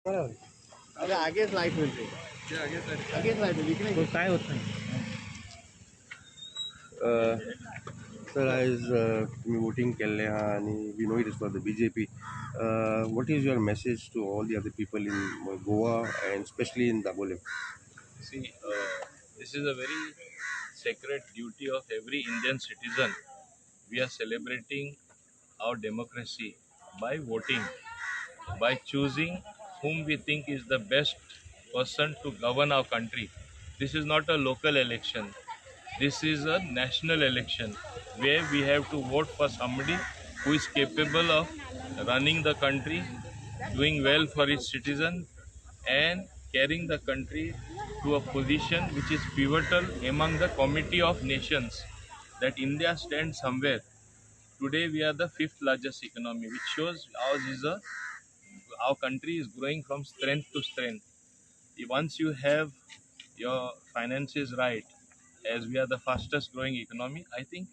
अरे आगेच लाईट मिळते, आगेच लाईट इकडे तो काय होत नाही. Sir, as तुम्ही voting केले हा आणि we know it is for the BJP. What is your message to all the other people in Goa and especially in Dabolim? See, this is a very sacred duty of every Indian citizen. We are celebrating our democracy by voting, by choosing whom we think is the best person to govern our country. This is not a local election. This is a national election where we have to vote for somebody who is capable of running the country, doing well for its citizen, and carrying the country to a position which is pivotal among the committee of nations, that India stands somewhere. Today we are the fifth largest economy, which shows our country is growing from strength to strength. Once you have your finances right, as we are the fastest growing economy, I think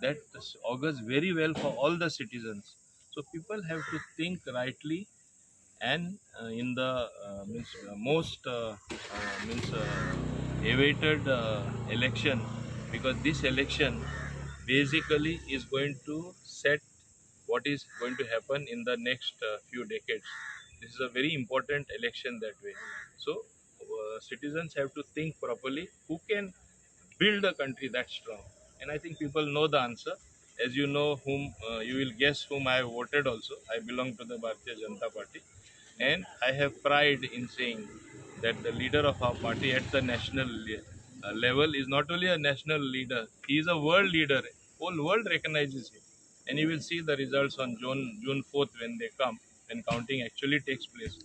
that this augurs very well for all the citizens. So people have to think rightly, and in the most awaited election, because this election basically is going to set what is going to happen in the next few decades. This is a very important election that way. So citizens have to think properly who can build a country that strong. And I think people know the answer. As you know, whom you will guess whom I have voted also. I belong to the Bharatiya Janata Party. And I have pride in saying that the leader of our party at the national level is not only a national leader, he is a world leader. Whole world recognizes him. And you will see the results on June 4th when they come, when counting actually takes place.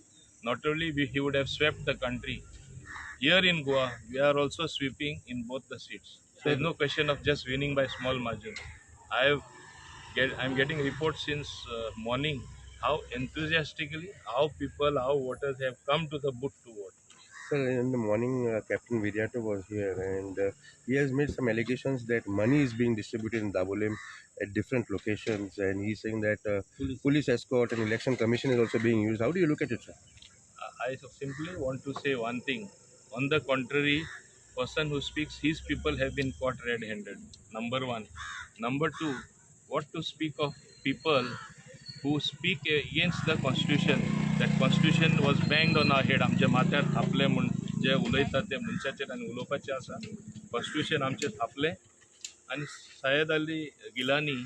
Not only he would have swept the country, here in Goa, we are also sweeping in both the seats. There is no question of just winning by small margin. I'm getting reports since morning how enthusiastically our voters have come to the booth to vote. Sir, in the morning, Captain Vidyata was here and he has made some allegations that money is being distributed in Dabolim at different locations, and he's saying that police escort and election commission is also being used. How do you look at it, sir? I simply want to say one thing. On the contrary, person who speaks, his people have been caught red-handed. Number one. Number two, what to speak of people who speak against the constitution. That constitution was banged on our head. आमच्या माथ्यार थापले म्हूण जे उलयतात ते मनशाचेर आनी उलोवपाचे आसा. Constitution आमचे थापले आनी सय्यद अली गिलानी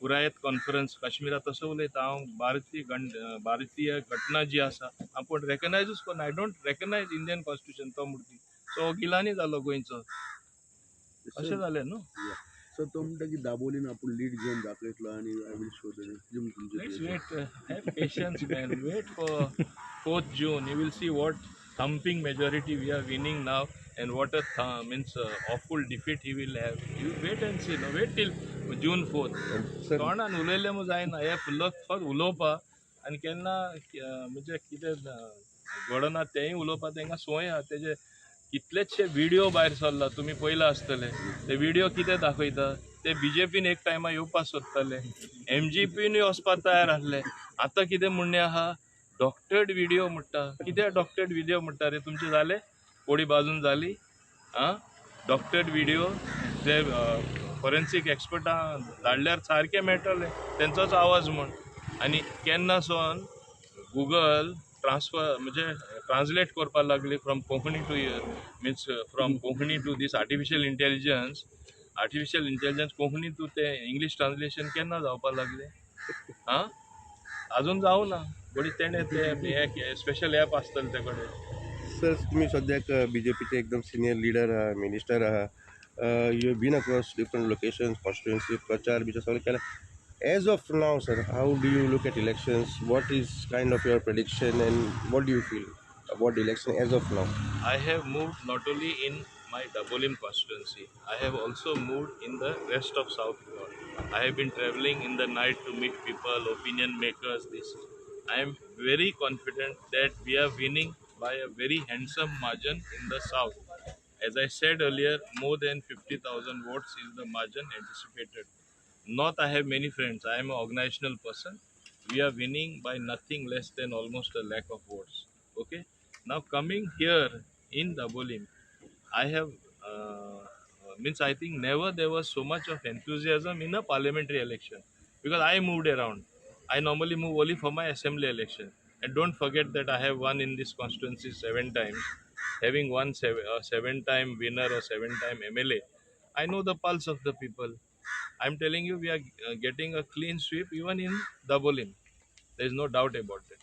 पुरायत कॉन्फरन्स काश्मीरात तसो उलयता हांव भारतीय घटना जी आसा आपण रेकग्नायजूच करना. आय डोंट रेकग्नायज इंडियन कॉन्स्टिट्यूशन तो म्हणटी. सो गिलानी जालो गोंयचो. अशें जालें न्हू. सर तो म्हणटा की दाबोलीन आपण लीड घेऊन दाखयतलो आणि I will show Let's wait. Have patience, man. Wait for 4th June. You will see what thumping majority we are winning now, and what a awful defeat he will have. You wait and see. No, wait till June 4th. Sir, तोंडान उलयलें मग जायना. हे full फक्त उलोवपा आनी केन्ना म्हणजे कितें घडना तेंय उलोवपा तांकां संवय आहा. तेजे कितलेशे व्हिडिओ भायर सरला, तुमी पयला आसतले. ते व्हिडिओ कितें दाखयता, ते बीजेपीन एक टायमा येवपा सोदताले, MGPनूय वचपा तयार आसले. आतां कितें म्हणणें आहा, डॉक्टर्ड व्हिडिओ म्हणटा. कितें डॉक्टर्ड व्हिडिओ म्हणटा रे तुमचे जाले पोळी बाजून जाली आं. डॉक्टर्ड व्हिडिओ जे फॉरेन्सीक एक्सपर्टां धाडल्यार सारकें मेळटलें तेंचोच आवाज म्हण. आनी केन्ना सोन गुगल ट्रान्सलेट करपाक लागली from Konkani to from Konkani to this artificial intelligence Konkani to ते इंग्लीश ट्रान्सलेशन केन्ना जावपाक लागले आं. अजून जावं ना. बरी तेणे ते स्पेशल ॲप आसतले ते कडेन. सर तुम्ही सध्याक बीजेपीचे एकदम सिनियर लीडर आहा, मिनिस्टर आहा. You have been across different locations, constituency, प्रचार बिचार सगळं केला. As of now, sir, how do you look at elections? What is kind of your prediction and what do you feel about the election as of now? I have moved not only in my Dabolim constituency, I have also moved in the rest of South Goa. I have been traveling in the night to meet people, opinion makers. I am very confident that we are winning by a very handsome margin in the south. As I said earlier, more than 50,000 votes is the margin anticipated. North, I have many friends. I am an organizational person. We are winning by nothing less than almost a lakh of votes. Okay. Now coming here in Dabolim, I have means I think never there was so much of enthusiasm in a parliamentary election because I moved around. I normally move only for my assembly election, and don't forget that I have won in this constituency 7 times, having won 7-time winner or 7-time MLA. I know the pulse of the people. I'm telling you, we are getting a clean sweep even in Dabolim. There is no doubt about it.